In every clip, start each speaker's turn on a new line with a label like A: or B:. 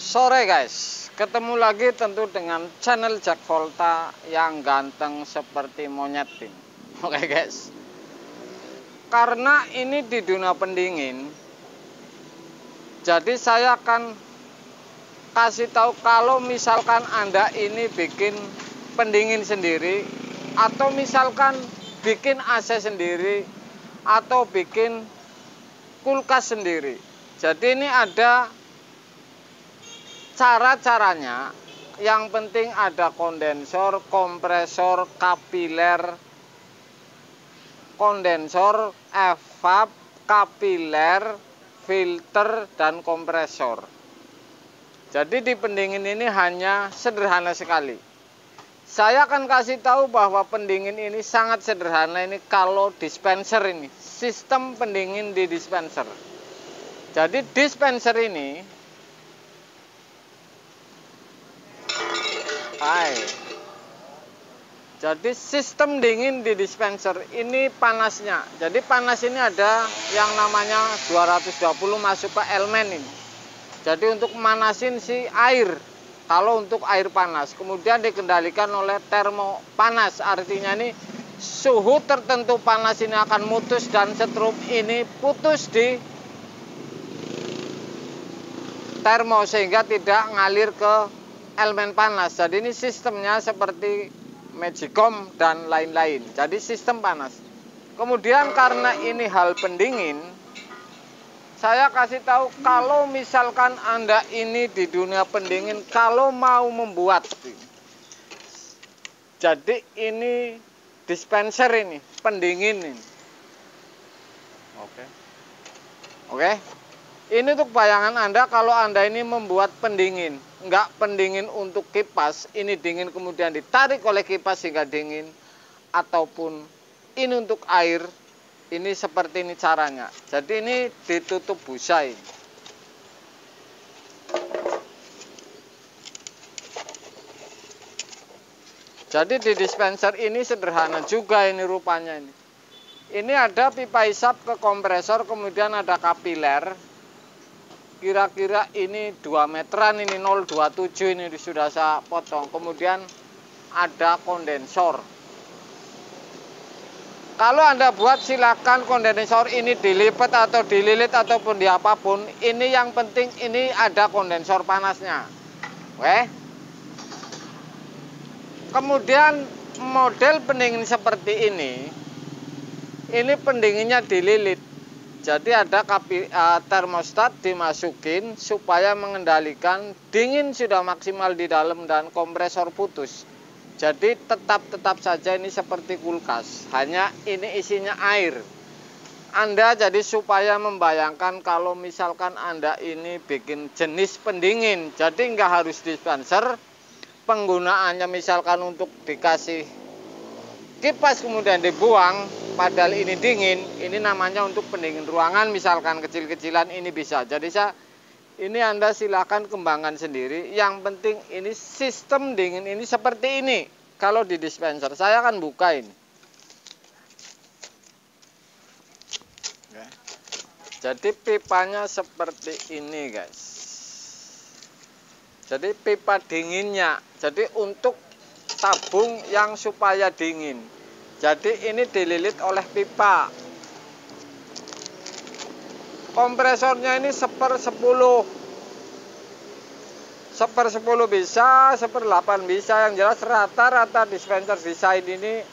A: Sore guys, ketemu lagi tentu dengan channel Jack Volta yang ganteng seperti monyet ini. Oke guys, karena ini di dunia pendingin, jadi saya akan kasih tahu kalau misalkan Anda ini bikin pendingin sendiri, atau misalkan bikin AC sendiri, atau bikin kulkas sendiri. Jadi ini ada cara-caranya. Yang penting ada kondensor, kompresor, kapiler, kondensor, evap, kapiler, filter, dan kompresor. Jadi di pendingin ini hanya sederhana sekali. Saya akan kasih tahu bahwa pendingin ini sangat sederhana ini kalau dispenser ini. Sistem pendingin di dispenser. Jadi dispenser ini jadi sistem dingin di dispenser ini panasnya. Jadi panas ini ada yang namanya 220 masuk ke elemen ini. Jadi untuk manasin si air. Kalau untuk air panas, kemudian dikendalikan oleh termo panas. Artinya ini suhu tertentu panas ini akan mutus dan setrum ini putus di termo sehingga tidak ngalir ke elemen panas. Jadi ini sistemnya seperti magicom dan lain-lain. Jadi sistem panas. Kemudian karena ini hal pendingin, saya kasih tahu kalau misalkan Anda ini di dunia pendingin, kalau mau membuat, jadi ini dispenser ini, pendingin ini. Oke. Ini untuk bayangan Anda kalau Anda ini membuat pendingin. Enggak pendingin untuk kipas, ini dingin kemudian ditarik oleh kipas sehingga dingin. Ataupun ini untuk air, ini seperti ini caranya. Jadi ini ditutup busa ini. Jadi di dispenser ini sederhana juga ini rupanya ini. Ini ada pipa isap ke kompresor, kemudian ada kapiler. Kira-kira ini 2 meteran, ini 0,27 ini sudah saya potong. Kemudian ada kondensor. Kalau Anda buat silakan kondensor ini dilipat atau dililit ataupun di apapun. Ini yang penting ini ada kondensor panasnya. Oke. Kemudian model pendingin seperti ini pendinginnya dililit. Jadi ada termostat dimasukin supaya mengendalikan dingin sudah maksimal di dalam dan kompresor putus. Jadi tetap saja ini seperti kulkas, hanya ini isinya air. Anda jadi supaya membayangkan kalau misalkan Anda ini bikin jenis pendingin, jadi nggak harus dispenser, penggunaannya misalkan untuk dikasih kipas kemudian dibuang, padahal ini dingin, ini namanya untuk pendingin ruangan misalkan kecil-kecilan ini bisa. Jadi ini Anda silakan kembangkan sendiri. Yang penting ini sistem dingin ini seperti ini. Kalau di dispenser saya akan buka ini. Jadi pipanya seperti ini guys. Jadi pipa dinginnya. Jadi untuk tabung yang supaya dingin. Jadi ini dililit oleh pipa. Kompresornya ini 1/10. 1/10 bisa, 1/8 bisa. Yang jelas rata-rata dispenser desain ini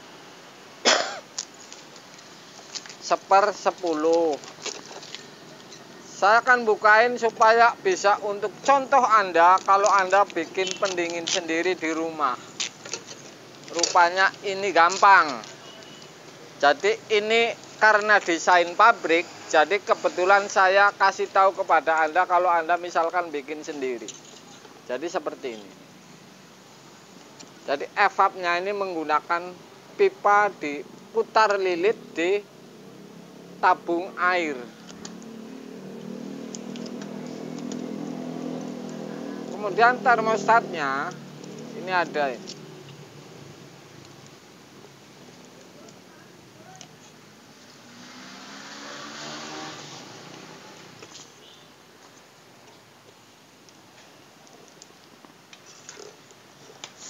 A: 1/10. Saya akan bukain supaya bisa untuk contoh Anda kalau Anda bikin pendingin sendiri di rumah. Rupanya ini gampang. Jadi ini karena desain pabrik, jadi kebetulan saya kasih tahu kepada Anda kalau Anda misalkan bikin sendiri. Jadi seperti ini. Jadi evapnya ini menggunakan pipa diputar lilit di tabung air. Kemudian termostatnya ini ada ini.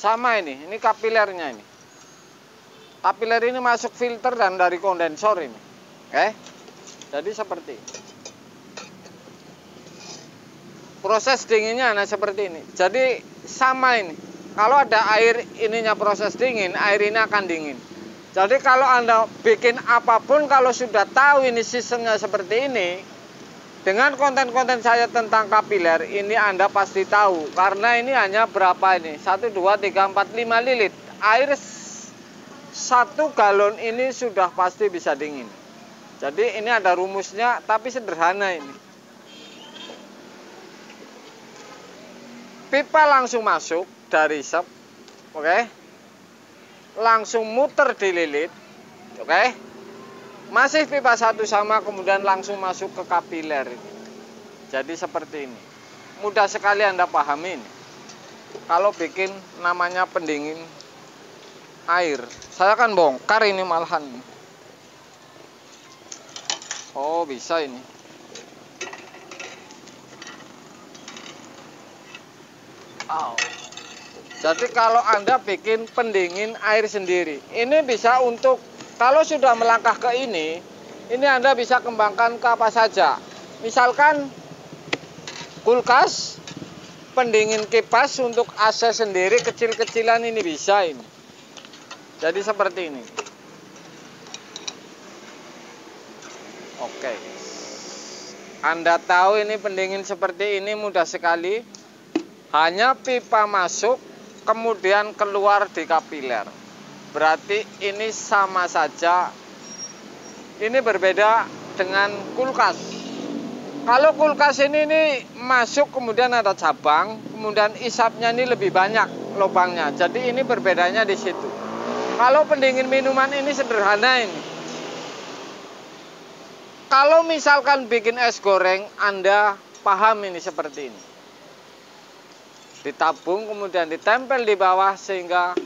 A: sama ini kapilernya ini. Kapiler ini masuk filter dan dari kondensor ini. Oke. Jadi seperti ini. Proses dinginnya nah seperti ini. Jadi sama ini. Kalau ada air ininya proses dingin, air ini akan dingin. Jadi kalau Anda bikin apapun, kalau sudah tahu ini sistemnya seperti ini, dengan konten-konten saya tentang kapiler, ini Anda pasti tahu. Karena ini hanya berapa ini? 1, 2, 3, 4, 5 lilit. Air 1 galon ini sudah pasti bisa dingin. Jadi ini ada rumusnya, tapi sederhana ini. Pipa langsung masuk dari sep, oke? Langsung muter di lilit, oke? Masih pipa 1 sama, kemudian langsung masuk ke kapiler ini. Jadi seperti ini. Mudah sekali Anda pahami ini. Kalau bikin namanya pendingin air. Saya akan bongkar ini malahan. Oh, bisa ini. Oh. Jadi kalau Anda bikin pendingin air sendiri, ini bisa untuk kalau sudah melangkah ke ini Anda bisa kembangkan ke apa saja. Misalkan kulkas, pendingin kipas untuk AC sendiri kecil-kecilan ini bisa ini. Jadi seperti ini. Oke. Anda tahu ini pendingin seperti ini mudah sekali. Hanya pipa masuk, kemudian keluar di kapiler. Berarti ini sama saja. Ini berbeda dengan kulkas. Kalau kulkas ini masuk, kemudian ada cabang, kemudian isapnya ini lebih banyak lubangnya. Jadi ini berbedanya di situ. Kalau pendingin minuman ini sederhana ini. Kalau misalkan bikin es goreng, Anda paham ini seperti ini. Ditabung kemudian ditempel di bawah sehingga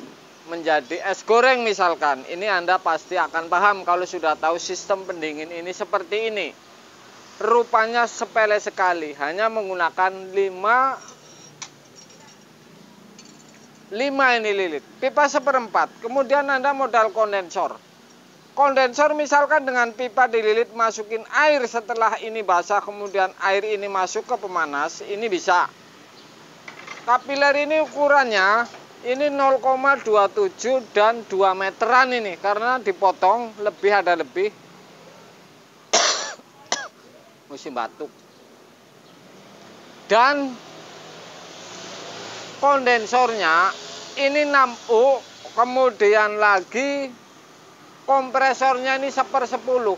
A: menjadi es goreng misalkan. Ini Anda pasti akan paham kalau sudah tahu sistem pendingin ini seperti ini. Rupanya sepele sekali, hanya menggunakan 5 ini lilit. Pipa 1/4. Kemudian Anda modal kondensor. Kondensor misalkan dengan pipa dililit masukin air setelah ini basah, kemudian air ini masuk ke pemanas, ini bisa. Kapiler ini ukurannya ini 0,27 dan 2 meteran ini karena dipotong lebih ada lebih. Musim batuk. Dan kondensornya ini 6U, kemudian lagi kompresornya ini 1/10.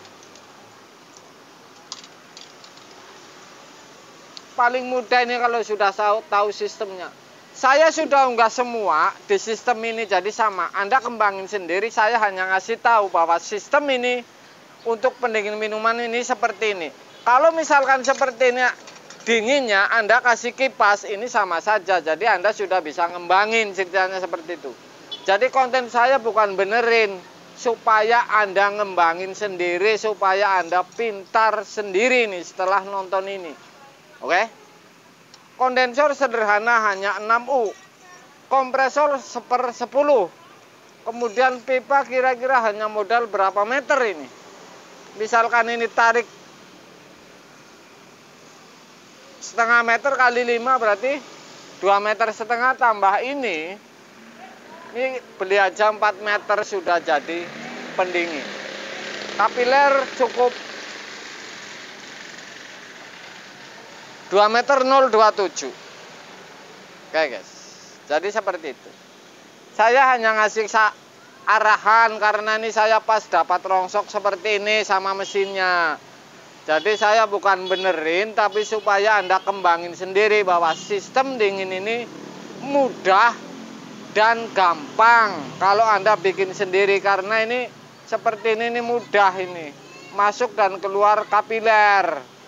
A: Paling mudah ini kalau sudah tahu sistemnya. Saya sudah unggah semua di sistem ini jadi sama. Anda kembangin sendiri, saya hanya ngasih tahu bahwa sistem ini untuk pendingin minuman ini seperti ini. Kalau misalkan seperti ini dinginnya, Anda kasih kipas, ini sama saja. Jadi Anda sudah bisa ngembangin ceritanya seperti itu. Jadi konten saya bukan benerin supaya Anda ngembangin sendiri, supaya Anda pintar sendiri nih setelah nonton ini. Oke? Kondensor sederhana hanya 6U. Kompresor 1/10. Kemudian pipa kira-kira hanya modal berapa meter ini? Misalkan ini tarik 0,5 meter kali 5 berarti 2,5 meter tambah ini beli aja 4 meter sudah jadi pendingin. Kapiler cukup 2 meter 027. Oke guys, jadi seperti itu. Saya hanya ngasih arahan karena ini saya pas dapat rongsok seperti ini sama mesinnya. Jadi saya bukan benerin, tapi supaya Anda kembangin sendiri bahwa sistem dingin ini mudah dan gampang kalau Anda bikin sendiri. Karena ini seperti ini mudah ini, masuk dan keluar kapiler.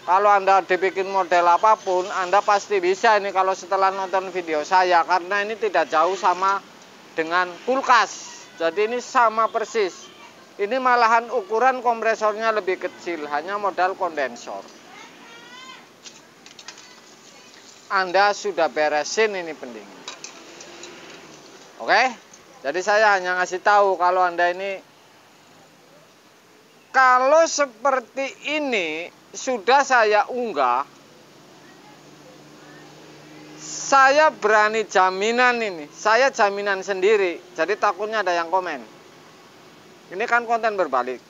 A: Kalau Anda dibikin model apapun, Anda pasti bisa ini kalau setelah nonton video saya. Karena ini tidak jauh sama dengan kulkas. Jadi ini sama persis. Ini malahan ukuran kompresornya lebih kecil, hanya modal kondensor. Anda sudah beresin ini pendingin. Oke, jadi saya hanya ngasih tahu kalau Anda ini, kalau seperti ini sudah saya unggah, saya berani jaminan ini, saya jaminan sendiri. Jadi takutnya ada yang komen. Ini kan konten berbalik.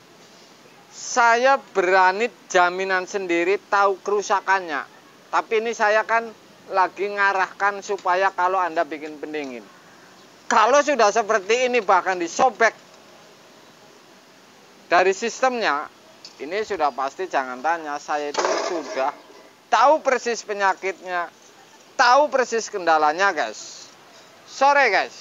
A: Saya berani jaminan sendiri, tahu kerusakannya. Tapi ini saya kan lagi ngarahkan supaya kalau Anda bikin pendingin. Kalau sudah seperti ini bahkan disobek dari sistemnya, ini sudah pasti jangan tanya. Saya itu sudah tahu persis penyakitnya, tahu persis kendalanya guys. Sore guys.